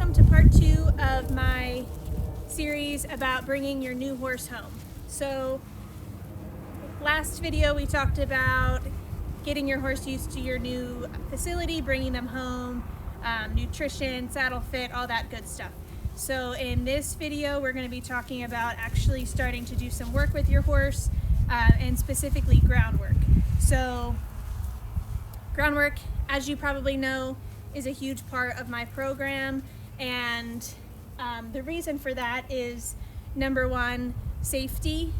welcome to part 2 of my series about bringing your new horse home. So last video we talked about getting your horse used to your new facility, bringing them home, nutrition, saddle fit, all that good stuff. So in this video we're going to be talking about actually starting to do some work with your horse, and specifically groundwork. So groundwork, as you probably know, is a huge part of my program, and the reason for that is, number one, safety,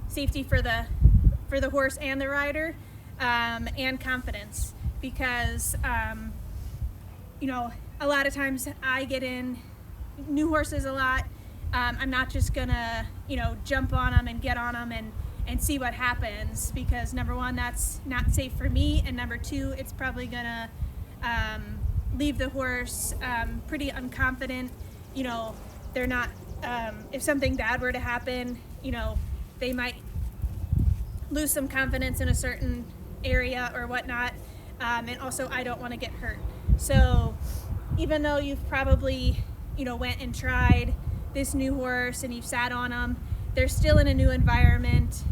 safety for the horse and the rider, and confidence, because you know, a lot of times I get in new horses a lot. I'm not just gonna, you know, jump on them and get on them and see what happens, because number one, that's not safe for me, and number two, it's probably gonna leave the horse pretty unconfident. You know, they're not, if something bad were to happen, you know, they might lose some confidence in a certain area or whatnot, and also I don't want to get hurt. So even though you've probably, you know, went and tried this new horse and you've sat on them, they're still in a new environment,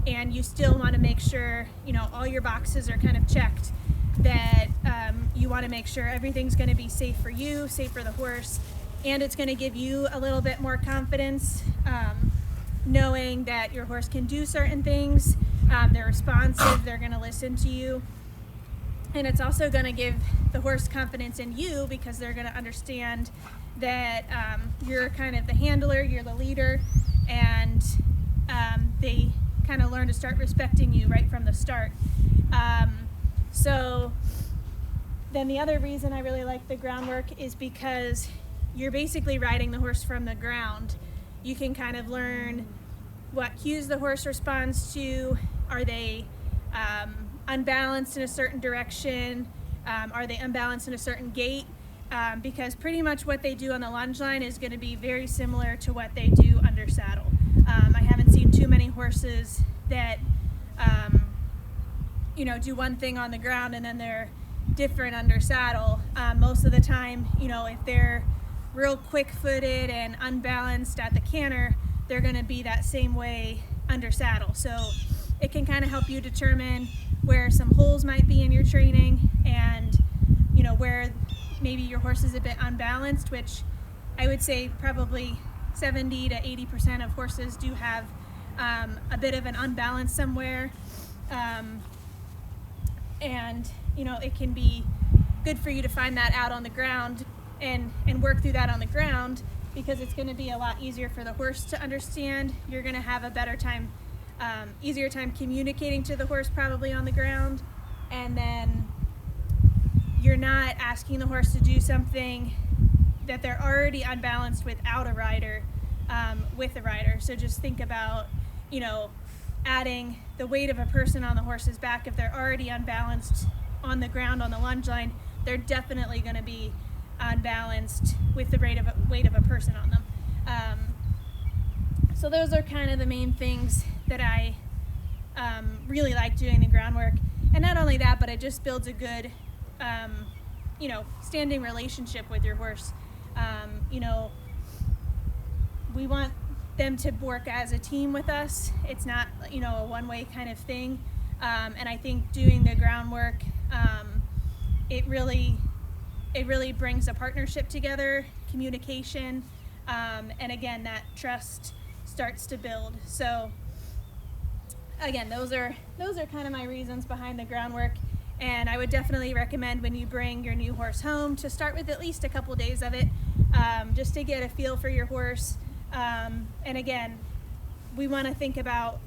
and you still want to make sure, you know, all your boxes are kind of checked, that you want to make sure everything's going to be safe for you, safe for the horse, and it's going to give you a little bit more confidence, knowing that your horse can do certain things, they're responsive, they're going to listen to you, and it's also going to give the horse confidence in you, because they're going to understand that you're kind of the handler, you're the leader, and they kind of learn to start respecting you right from the start. So then the other reason I really like the groundwork is because you're basically riding the horse from the ground. You can kind of learn what cues the horse responds to. Are they unbalanced in a certain direction? Are they unbalanced in a certain gait? Because pretty much what they do on the lunge line is going to be very similar to what they do under saddle. I haven't seen too many horses that you know, do one thing on the ground and then they're different under saddle. Most of the time, you know, if they're real quick-footed and unbalanced at the canter, they're going to be that same way under saddle. So it can kind of help you determine where some holes might be in your training, and you know, where maybe your horse is a bit unbalanced, which I would say probably 70 to 80% of horses do have a bit of an unbalance somewhere. And you know, it can be good for you to find that out on the ground and work through that on the ground, because it's going to be a lot easier for the horse to understand. You're going to have a better time, easier time communicating to the horse probably on the ground, and then you're not asking the horse to do something that they're already unbalanced without a rider, with a rider. So just think about, you know, adding the weight of a person on the horse's back. If they're already unbalanced on the ground on the lunge line, they're definitely going to be unbalanced with the weight of a person on them. So those are kind of the main things that I really like doing the groundwork. And not only that, but it just builds a good you know, standing relationship with your horse. You know, we want them to work as a team with us. It's not, you know, a one-way kind of thing. And I think doing the groundwork, it really brings a partnership together, communication, and again, that trust starts to build. So again, those are kind of my reasons behind the groundwork. And I would definitely recommend, when you bring your new horse home, to start with at least a couple days of it, just to get a feel for your horse. And again, we want to think about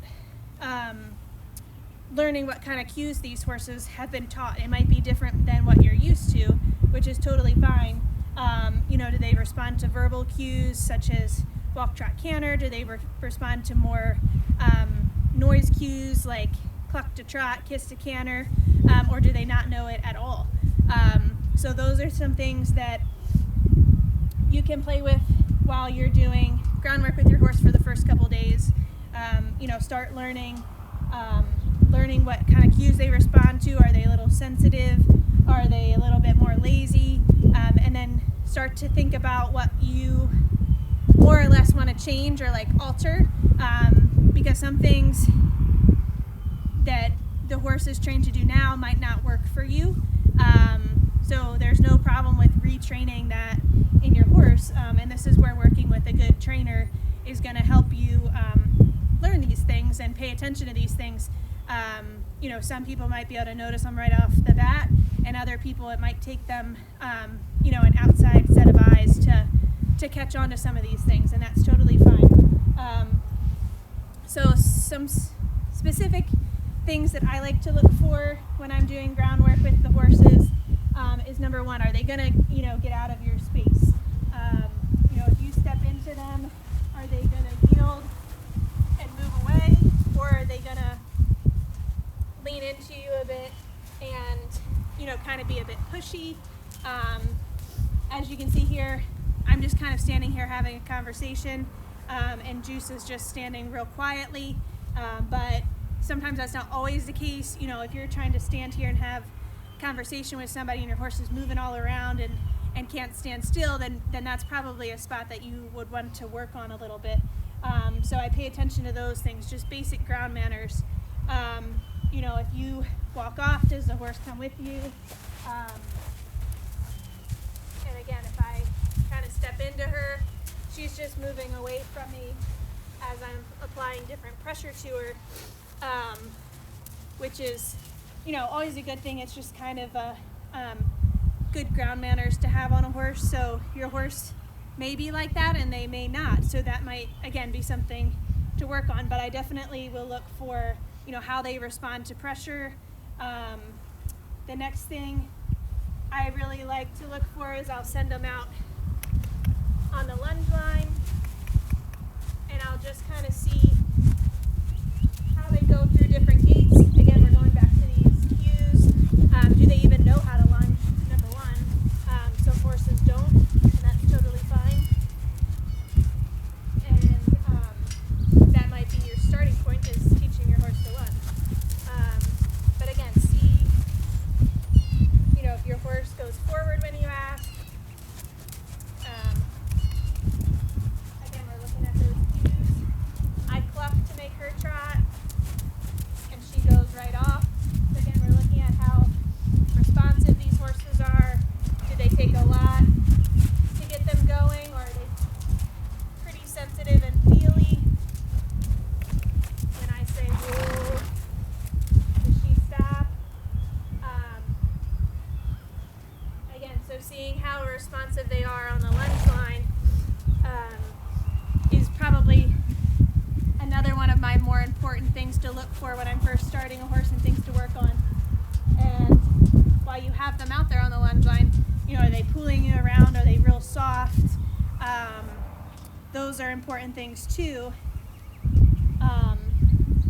learning what kind of cues these horses have been taught. It might be different than what you're used to, which is totally fine. You know, do they respond to verbal cues such as walk, trot, canter? Do they respond to more noise cues like cluck to trot, kiss to canter, or do they not know it at all? So those are some things that you can play with while you're doing groundwork with your horse for the first couple days. You know, start learning what kind of cues they respond to. Are they a little sensitive? Are they a little bit more lazy? And then start to think about what you more or less want to change or like alter, because some things that the horse is trained to do now might not work for you. So there's no problem with retraining that in your horse, and this is where working with a good trainer is going to help you learn these things and pay attention to these things. You know, some people might be able to notice them right off the bat, and other people it might take them, you know, an outside set of eyes to catch on to some of these things, and that's totally fine. So some specific things that I like to look for when I'm doing groundwork with the horses is number one, are they gonna, you know, get out of your space? You know, if you step into them, are they gonna yield and move away, or are they gonna lean into you a bit and, you know, kind of be a bit pushy? As you can see here, I'm just kind of standing here having a conversation, and Juice is just standing real quietly, but sometimes that's not always the case. You know, if you're trying to stand here and have conversation with somebody and your horse is moving all around and can't stand still, then that's probably a spot that you would want to work on a little bit. So I pay attention to those things, just basic ground manners. You know, if you walk off, does the horse come with you? And again, if I kind of step into her, she's just moving away from me as I'm applying different pressure to her, which is, you know, always a good thing. It's just kind of good ground manners to have on a horse. So your horse may be like that and they may not. So that might, again, be something to work on. But I definitely will look for, you know, how they respond to pressure. The next thing I really like to look for is I'll send them out on the lunge line, and I'll just kind of see how they go through different gaits. Again, we're going back to these cues. Do they even know how to lunge? Number one. Some horses don't, and that's totally fine. And that might be your starting point, is teaching your horse to lunge. But again, see, you know, if your horse goes forward when you ask. Again, we're looking at those cues. I cluck to make her trot, and she goes right off. So again, we're looking at how responsive these horses are. Do they take a lot to get them going, or are they pretty sensitive and feely? When I say whoa, does she stop? Again, so seeing how responsive they are on the lunge line is probably another one of my more important things to look for when I'm first starting a horse and things to work on. And while you have them out there on the lunge line, you know, are they pulling you around? Are they real soft? Those are important things too,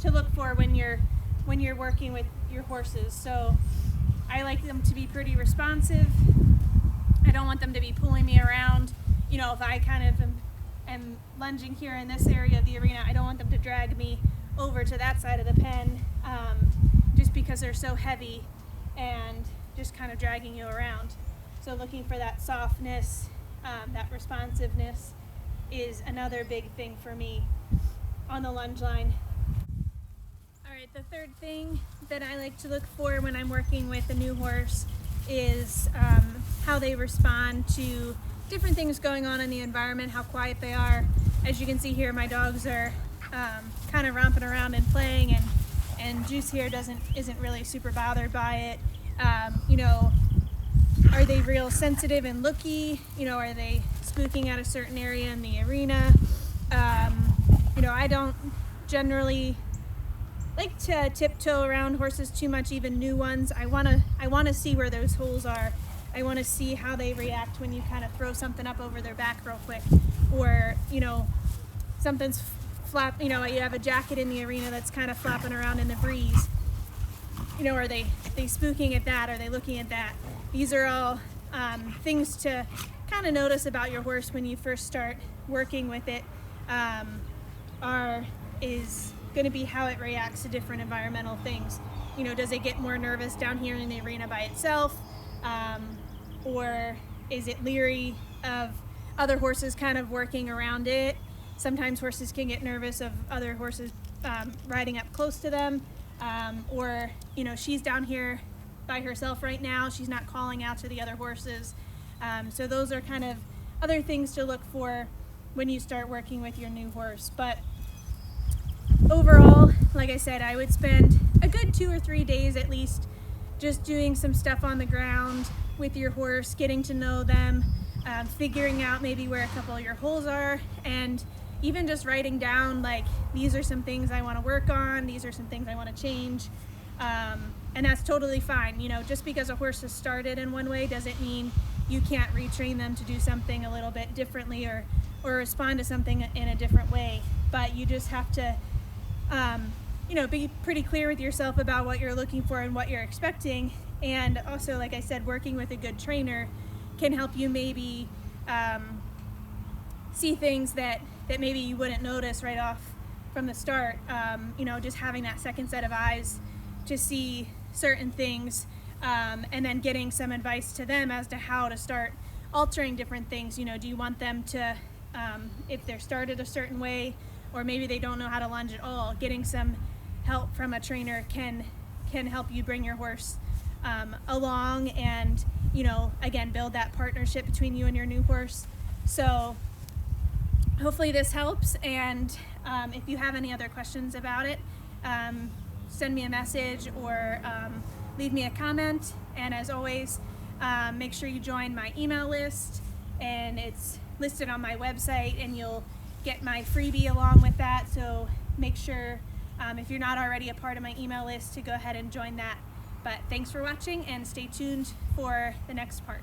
to look for when you're working with your horses. So I like them to be pretty responsive. I don't want them to be pulling me around. You know, if I kind of am lunging here in this area of the arena, I don't want them to drag me over to that side of the pen, just because they're so heavy and just kind of dragging you around. So looking for that softness, that responsiveness is another big thing for me on the lunge line. All right, the third thing that I like to look for when I'm working with a new horse is how they respond to different things going on in the environment, how quiet they are. As you can see here, my dogs are kind of romping around and playing, and Juice here isn't really super bothered by it. You know, are they real sensitive and looky? You know, are they spooking at a certain area in the arena? You know, I don't generally like to tiptoe around horses too much, even new ones. I wanna see where those holes are. I want to see how they react when you kind of throw something up over their back real quick, or, you know, something's you know, you have a jacket in the arena that's kind of flapping around in the breeze. You know, are they spooking at that? Are they looking at that? These are all things to kind of notice about your horse when you first start working with it. Is going to be how it reacts to different environmental things. You know, does it get more nervous down here in the arena by itself? Or is it leery of other horses kind of working around it. Sometimes horses can get nervous of other horses riding up close to them, or she's down here by herself right now. She's not calling out to the other horses. So those are kind of other things to look for when you start working with your new horse. But overall, like I said, I would spend a good 2 or 3 days at least just doing some stuff on the ground with your horse, getting to know them, figuring out maybe where a couple of your holes are, and even just writing down, like, these are some things I want to work on, these are some things I want to change. And that's totally fine. Just because a horse has started in one way doesn't mean you can't retrain them to do something a little bit differently or respond to something in a different way. But you just have to be pretty clear with yourself about what you're looking for and what you're expecting. And also, like I said, working with a good trainer can help you maybe see things that maybe you wouldn't notice right off from the start. Just having that second set of eyes to see certain things, and then getting some advice to them as to how to start altering different things. Do you want them to, if they're started a certain way, or maybe they don't know how to lunge at all, getting some help from a trainer can help you bring your horse along and, again, build that partnership between you and your new horse. So hopefully this helps, and if you have any other questions about it, send me a message or leave me a comment. And as always, make sure you join my email list, and it's listed on my website, and you'll get my freebie along with that. So make sure, if you're not already a part of my email list, to go ahead and join that. But thanks for watching, and stay tuned for the next part.